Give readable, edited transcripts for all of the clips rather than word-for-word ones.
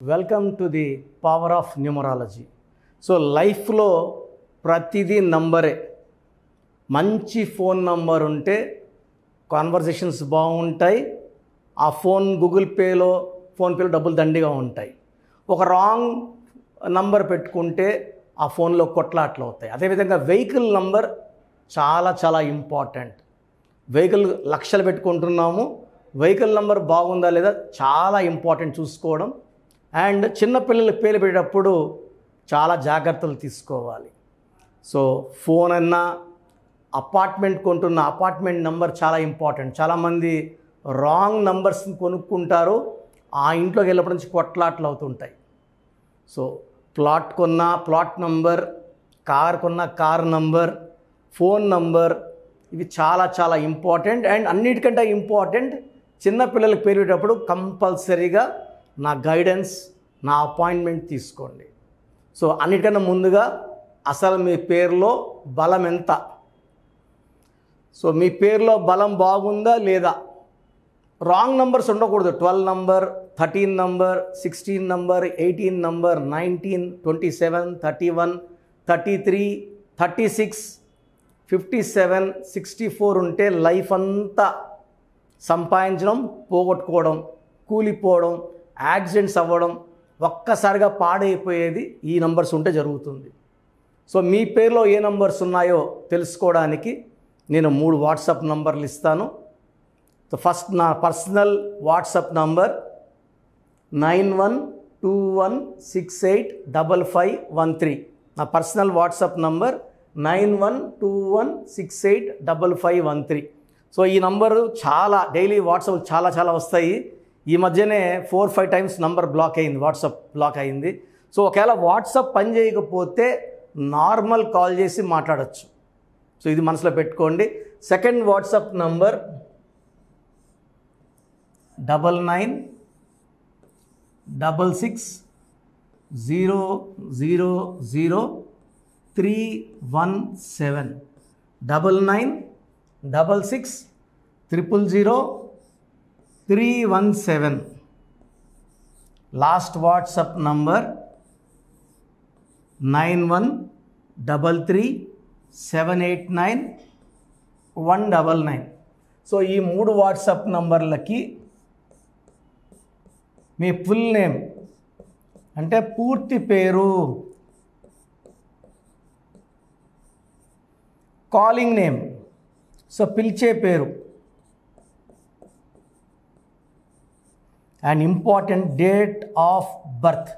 Welcome to the power of numerology. So లైఫ్లో ప్రతిదీ నంబరే. మంచి ఫోన్ నంబర్ ఉంటే కాన్వర్జేషన్స్ బాగుంటాయి. ఆ ఫోన్ గూగుల్ పేలో ఫోన్పేలో డబ్బులు దండిగా ఉంటాయి. ఒక రాంగ్ నంబర్ పెట్టుకుంటే ఆ ఫోన్లో కొట్లాట్లు అవుతాయి. అదేవిధంగా వెహికల్ నంబర్ చాలా చాలా ఇంపార్టెంట్. వెహికల్ లక్షలు పెట్టుకుంటున్నాము, వెహికల్ నంబర్ బాగుందా లేదా చాలా ఇంపార్టెంట్ చూసుకోవడం. అండ్ చిన్నపిల్లల పేరు పెట్టేటప్పుడు చాలా జాగ్రత్తలు తీసుకోవాలి. సో ఫోన్ అన్నా అపార్ట్మెంట్ కొంటున్న అపార్ట్మెంట్ నెంబర్ చాలా ఇంపార్టెంట్. చాలామంది రాంగ్ నంబర్స్ని కొనుక్కుంటారు, ఆ ఇంట్లోకి వెళ్ళినప్పటి నుంచి కొట్లాట్లు అవుతుంటాయి. సో ప్లాట్ కొన్న ప్లాట్ నంబర్, కార్ కొన్న కార్ నంబర్, ఫోన్ నంబర్, ఇవి చాలా చాలా ఇంపార్టెంట్. అండ్ అన్నిటికంటే ఇంపార్టెంట్, చిన్నపిల్లలకి పేరు పెట్టేటప్పుడు కంపల్సరీగా నా గైడెన్స్, నా అపాయింట్మెంట్ తీసుకోండి. సో అన్నిటికన్నా ముందుగా అసలు మీ పేరులో బలం ఎంత, సో మీ పేరులో బలం బాగుందా లేదా. రాంగ్ నంబర్స్ ఉండకూడదు. 12 నంబర్, 13 నంబర్, 16 నంబర్, 18 నంబర్, 19, 27, 31, 33, 36, 57, 64 ఉంటే లైఫ్ అంతా సంపాదించడం, పోగొట్టుకోవడం, కూలిపోవడం, యాక్సిడెంట్స్ అవ్వడం, ఒక్కసారిగా పాడైపోయేది ఈ నంబర్స్ ఉంటే జరుగుతుంది. సో మీ పేరులో ఏ నంబర్స్ ఉన్నాయో తెలుసుకోవడానికి నేను 3 వాట్సాప్ నంబర్లు ఇస్తాను. సో ఫస్ట్ నా పర్సనల్ వాట్సాప్ నంబర్ 9121685513. నా పర్సనల్ వాట్సాప్ నంబర్ 9121685513. సో ఈ నంబరు చాలా డైలీ వాట్సాప్ చాలా చాలా వస్తాయి. ఈ మధ్యనే 4-5 టైమ్స్ నంబర్ బ్లాక్ అయింది, వాట్సాప్ బ్లాక్ అయింది. సో ఒకవేళ వాట్సాప్ పని చేయకపోతే నార్మల్ కాల్ చేసి మాట్లాడచ్చు. సో ఇది మనసులో పెట్టుకోండి. Second WhatsApp number 9966000317. 9966000317. Last WhatsApp number 9133789199. So ఈ 3 వాట్సాప్ నంబర్లకి మీ ఫుల్ నేమ్ అంటే పూర్తి పేరు, కాలింగ్ నేమ్, సో పిలిచే పేరు, and important date of birth.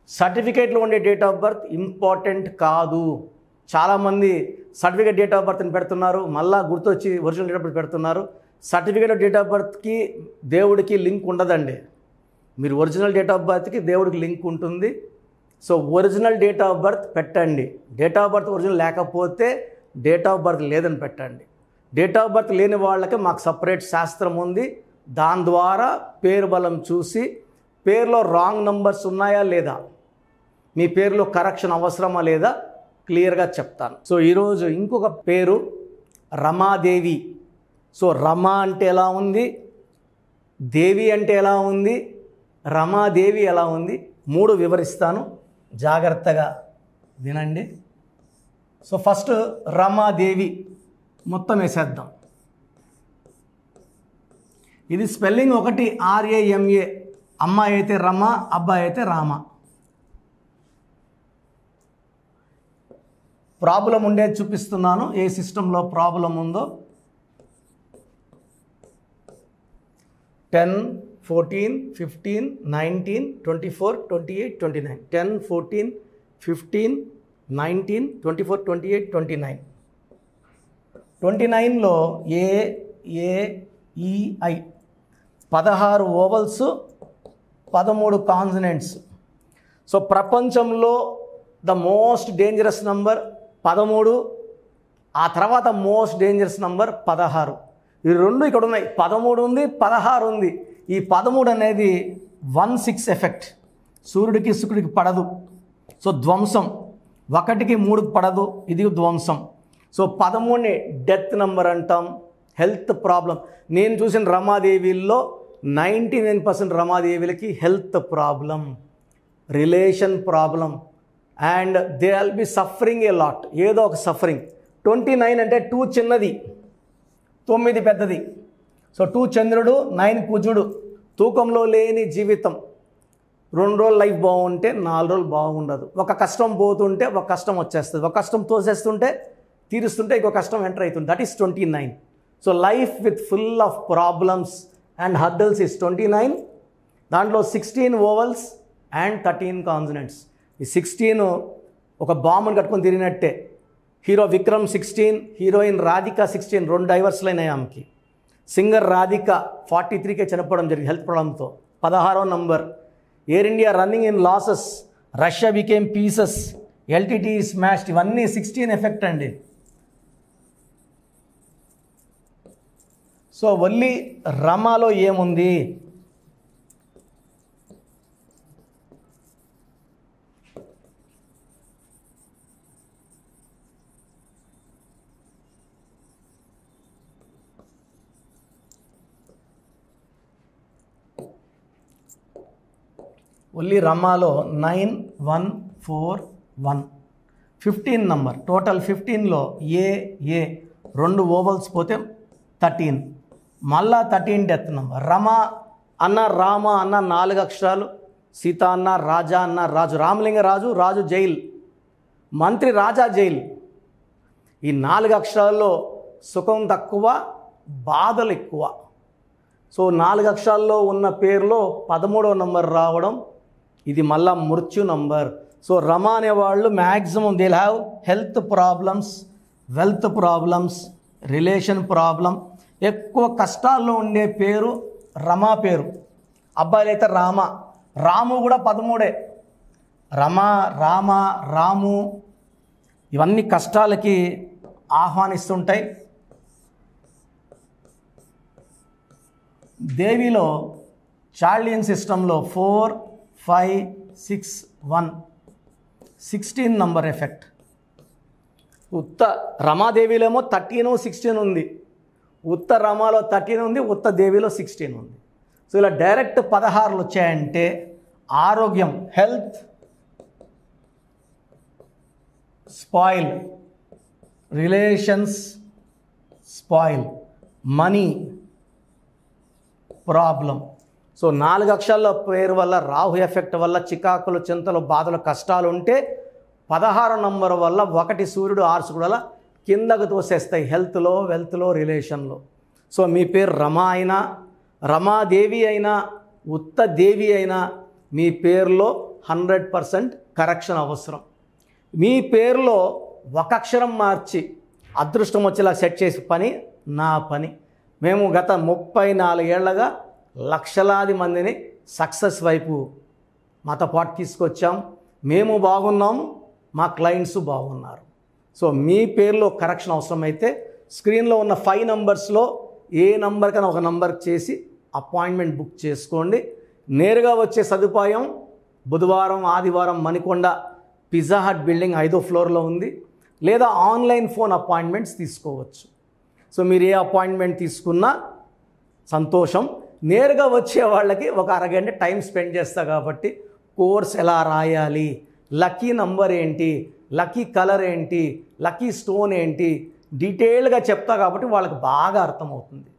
సర్టిఫికేట్లో ఉండే డేట్ ఆఫ్ బర్త్ ఇంపార్టెంట్ కాదు. చాలామంది సర్టిఫికేట్ డేట్ ఆఫ్ బర్త్ని పెడుతున్నారు, మళ్ళీ గుర్తొచ్చి ఒరిజినల్ డేట్ ఆఫ్ బర్త్ పెడుతున్నారు. సర్టిఫికేట్ డేట్ ఆఫ్ బర్త్కి దేవుడికి లింక్ ఉండదండి. మీరు ఒరిజినల్ డేట్ ఆఫ్ బర్త్కి దేవుడికి లింక్ ఉంటుంది. So original date of birth పెట్టండి. డేట్ ఆఫ్ బర్త్ ఒరిజినల్ లేకపోతే డేట్ ఆఫ్ బర్త్ లేదని పెట్టండి. డేట్ ఆఫ్ బర్త్ లేని వాళ్ళకి మాకు సపరేట్ శాస్త్రం ఉంది. దాని ద్వారా పేరు బలం చూసి పేరులో రాంగ్ నంబర్స్ ఉన్నాయా లేదా, మీ పేరులో కరెక్షన్ అవసరమా లేదా క్లియర్గా చెప్తాను. సో ఈరోజు ఇంకొక పేరు రమాదేవి. సో రమ అంటే ఎలా ఉంది, దేవి అంటే ఎలా ఉంది, రమాదేవి ఎలా ఉంది, 3 వివరిస్తాను, జాగ్రత్తగా వినండి. సో ఫస్ట్ రమాదేవి మొత్తం వేసేద్దాం. ఇది స్పెల్లింగ్ ఒకటి, RAMA. అమ్మాయి అయితే రమ, అబ్బాయి అయితే రామ. ప్రాబ్లం ఉండేది చూపిస్తున్నాను, ఏ సిస్టంలో ప్రాబ్లం ఉందో. 10, 14, 15, 19, 24, 28, 29. 10, 14, 15, 19, 24, 28, 29. 29లో AAEI 16 ఓవల్స్, 13 కాన్సనెంట్స్. సో ప్రపంచంలో ద మోస్ట్ డేంజరస్ నంబర్ 13, ఆ తర్వాత మోస్ట్ డేంజరస్ నంబర్ 16. ఈ 2 ఇక్కడ ఉన్నాయి. 13 ఉంది, 16 ఉంది. ఈ 13 అనేది 1-6 ఎఫెక్ట్. సూర్యుడికి శుక్రుడికి పడదు, సో ధ్వంసం. 1కి 3కి పడదు, ఇది ధ్వంసం. సో 13ని డెత్ నెంబర్ అంటాం, హెల్త్ ప్రాబ్లం. నేను చూసిన రమాదేవిల్లో 99% రమాదేవిలకి health problem, relation problem, and they will be suffering a lot, ఏదో ఒక సఫరింగ్. 29 అంటే 2 చిన్నది, 9 పెద్దది. సో 2 చంద్రుడు, 9 కుజుడు, తూకంలో లేని జీవితం. 2 రోజులు లైఫ్ బాగుంటే 4 రోజులు బాగుండదు. ఒక కష్టం పోతుంటే ఒక కష్టం వచ్చేస్తుంది, ఒక కష్టం తోసేస్తుంటే తీరుస్తుంటే ఇంకో కష్టం ఎంటర్ అవుతుంది. That is 29. So life with full of problems and hurdles is 29. దాంట్లో 16 ఓవల్స్ అండ్ 13 కాన్సనెంట్స్. ఈ 16 ఒక బాంబుని కట్టుకొని తిరిగినట్టే. హీరో విక్రమ్ 16, హీరోయిన్ రాధిక 16, 2 డైవర్స్లు అయినాయి ఆమెకి. సింగర్ రాధిక 43కే చనిపోవడం జరిగింది హెల్త్ ప్రాబ్లంతో. 16వ number. Air India running in losses, Russia became pieces, LTTE smashed. ఇవన్నీ 16 ఎఫెక్ట్ అండి. సో ఓన్లీ రమాలో ఏముంది? ఓన్లీ రమాలో 9141 15 నంబర్. టోటల్ 15లో ఏ 2 ఓవల్స్ పోతే 13, మళ్ళా 13 డెత్ నంబర్. రమ అన్న, రామ అన్న 4 అక్షరాలు, సీత అన్న, రాజా అన్న, రాజు, రామలింగ రాజు, రాజు జైల్, మంత్రి రాజా జైల్. ఈ 4 అక్షరాల్లో సుఖం తక్కువ, బాధలు ఎక్కువ. సో 4 అక్షరాల్లో ఉన్న పేరులో 13వ నంబర్ రావడం, ఇది మళ్ళా మృత్యు నంబర్. సో రమ అనేవాళ్ళు maximum they have health problems, wealth problems, relation problem. ఎక్కువ కష్టాల్లో ఉండే పేరు రమా పేరు. అబ్బాయిలు అయితే రామ, రాము కూడా 13. రమ, రామ, రాము ఇవన్నీ కష్టాలకి ఆహ్వానిస్తుంటాయి. దేవిలో చార్లియన్ సిస్టంలో 4, 5, 6, 1 16 నంబర్ ఎఫెక్ట్. ఉత్త రమాదేవిలో 13, 16 ఉంది. ఉత్త రమాలో 13 ఉంది, ఉత్త దేవిలో 16 ఉంది. సో ఇలా డైరెక్ట్ 16 వచ్చాయంటే ఆరోగ్యం, health spoil, relations spoil, money problem. So 4 అక్షరాల పేరు వల్ల, రాహు ఎఫెక్ట్ వల్ల చికాకులు, చింతలు, బాధలు, కష్టాలు ఉంటే 16 నంబర్ వల్ల 1 సూర్యుడు 6 శుక్రుడు వల్ల కిందకు తోసేస్తాయి హెల్త్లో, వెల్త్లో, రిలేషన్లో. సో మీ పేరు రమా అయినా, రమాదేవి అయినా, ఉత్త దేవి అయినా మీ పేరులో 100% కరెక్షన్ అవసరం. మీ పేరులో 1 అక్షరం మార్చి అదృష్టం వచ్చేలా సెట్ చేసే పని నా పని. మేము గత 34 ఏళ్లగా లక్షలాది మందిని సక్సెస్ వైపు మాతో పాటు తీసుకొచ్చాం. మేము బాగున్నాం, మా క్లయింట్స్ బాగున్నారు. సో మీ పేరులో కరెక్షన్ అవసరమైతే స్క్రీన్లో ఉన్న 5 నంబర్స్లో ఏ నంబర్ కన్నా ఒక నంబర్ చేసి అపాయింట్మెంట్ బుక్ చేసుకోండి. నేరుగా వచ్చే సదుపాయం బుధవారం, ఆదివారం మణికొండ పిజ్జా హట్ బిల్డింగ్ 5వ ఫ్లోర్లో ఉంది. లేదా ఆన్లైన్ ఫోన్ అపాయింట్మెంట్స్ తీసుకోవచ్చు. సో మీరు ఏ అపాయింట్మెంట్ తీసుకున్నా సంతోషం. నేరుగా వచ్చే వాళ్ళకి ఒక అరగంట టైం స్పెండ్ చేస్తా కాబట్టి కోర్స్ ఎలా రాయాలి, లక్కీ నంబర్ ఏంటి, లక్కీ కలర్ ఏంటి, లక్కీ స్టోన్ ఏంటి డీటెయిల్గా చెప్తా కాబట్టి వాళ్ళకి బాగా అర్థమవుతుంది.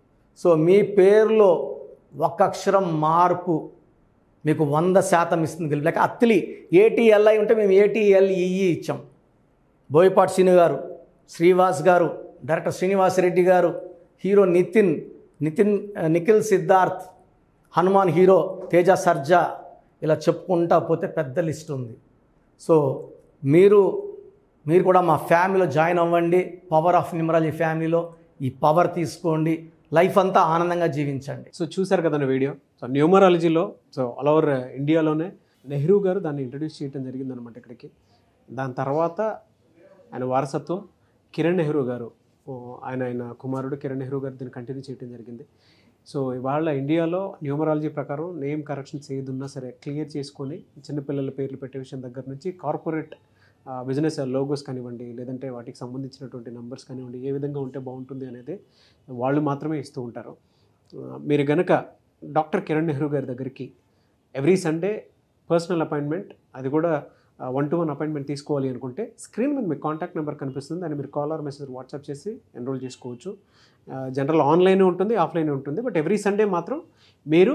సో మీ పేరులో 1 అక్షరం మార్పు మీకు 100% ఇస్తుంది. లేక అత్తిలి ఏటీఎల్ఐ ఉంటే మేము ఏటీఎల్ఈఈ ఇచ్చాం. బోయపాటి శ్రీను గారు, శ్రీవాస్ గారు, డైరెక్టర్ శ్రీనివాసరెడ్డి గారు, హీరో నిఖిల్ సిద్ధార్థ్, హనుమాన్ హీరో, తేజ సర్జా, ఇలా చెప్పుకుంటా పోతే పెద్ద లిస్ట్ ఉంది. సో మీరు కూడా మా ఫ్యామిలీలో జాయిన్ అవ్వండి. పవర్ ఆఫ్ న్యూమరాలజీ ఫ్యామిలీలో ఈ పవర్ తీసుకోండి, లైఫ్ అంతా ఆనందంగా జీవించండి. సో చూసారు కదా వీడియో. సో న్యూమరాలజీలో సో ఆల్ ఓవర్ ఇండియాలోనే నెహ్రూ గారు దాన్ని ఇంట్రడ్యూస్ చేయడం జరిగిందనమాట ఇక్కడికి. దాని తర్వాత ఆయన వారసత్వం కిరణ్ నెహ్రూ గారు, ఆయన కుమారుడు కిరణ్ నెహ్రూ గారు దీన్ని కంటిన్యూ చేయడం జరిగింది. సో ఇవాళ ఇండియాలో న్యూమరాలజీ ప్రకారం నేమ్ కరెక్షన్స్ ఏదున్నా సరే క్లియర్ చేసుకొని చిన్నపిల్లల పేర్లు పెట్టే విషయం దగ్గర నుంచి కార్పొరేట్ బిజినెస్ లోగోస్ కానివ్వండి, లేదంటే వాటికి సంబంధించినటువంటి నంబర్స్ కానివ్వండి, ఏ విధంగా ఉంటే బాగుంటుంది అనేది వాళ్ళు మాత్రమే ఇస్తూ ఉంటారు. మీరు గనక డాక్టర్ కిరణ్ నెహ్రూ గారి దగ్గరికి ఎవ్రీ సండే పర్సనల్ అపాయింట్మెంట్, అది కూడా 1-to-1 అపాయింట్మెంట్ తీసుకోవాలి అనుకుంటే స్క్రీన్ మీద మీకు కాంటాక్ట్ నెంబర్ కనిపిస్తుంది, దాన్ని మీరు కాల్ ఆర్ మెసేజ్ వాట్సాప్ చేసి ఎన్రోల్ చేసుకోవచ్చు. జనరల్ ఆన్లైన్ ఉంటుంది, ఆఫ్లైన్ ఉంటుంది. బట్ ఎవ్రీ సండే మాత్రం మీరు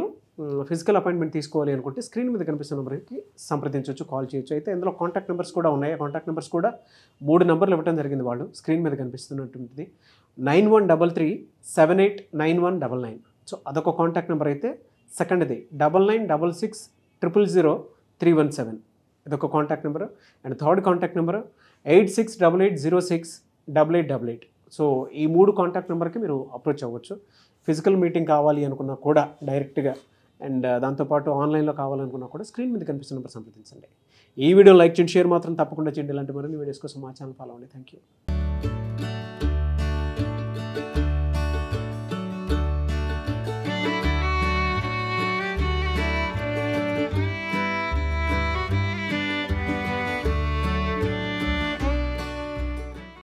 ఫిజికల్ అపాయింట్మెంట్ తీసుకోవాలి అనుకుంటే స్క్రీన్ మీద కనిపిస్తున్న నెంబర్కి సంప్రదించవచ్చు, కాల్ చేయొచ్చు. అయితే ఇందులో కాంటాక్ట్ నెంబర్స్ కూడా ఉన్నాయి. కాంటాక్ట్ నెంబర్స్ కూడా 3 నెంబర్లు ఇవ్వడం జరిగింది వాళ్ళు, స్క్రీన్ మీద కనిపిస్తున్నటువంటిది 9133789199. సో అదొక కాంటాక్ట్ నెంబర్ అయితే. సెకండ్ది 9966000317, ఇదొక contact number. And third contact number 8688068888. So ఈ 3 కాంటాక్ట్ నెంబర్కి మీరు అప్రోచ్ అవ్వచ్చు. ఫిజికల్ మీటింగ్ కావాలి అనుకున్నా కూడా డైరెక్ట్గా, అండ్ దాంతోపాటు ఆన్లైన్లో కావాలనుకున్నా కూడా స్క్రీన్ మీద కనిపిస్తున్న నెంబర్ సంప్రదించండి. ఈ వీడియో లైక్ చేయండి, షేర్ మాత్రం తప్పకుండా చేయండి. ఇలాంటి మరిన్ని వీడియోస్ కోసం మా ఛానల్ ఫాలో అవ్వండి. Thank you.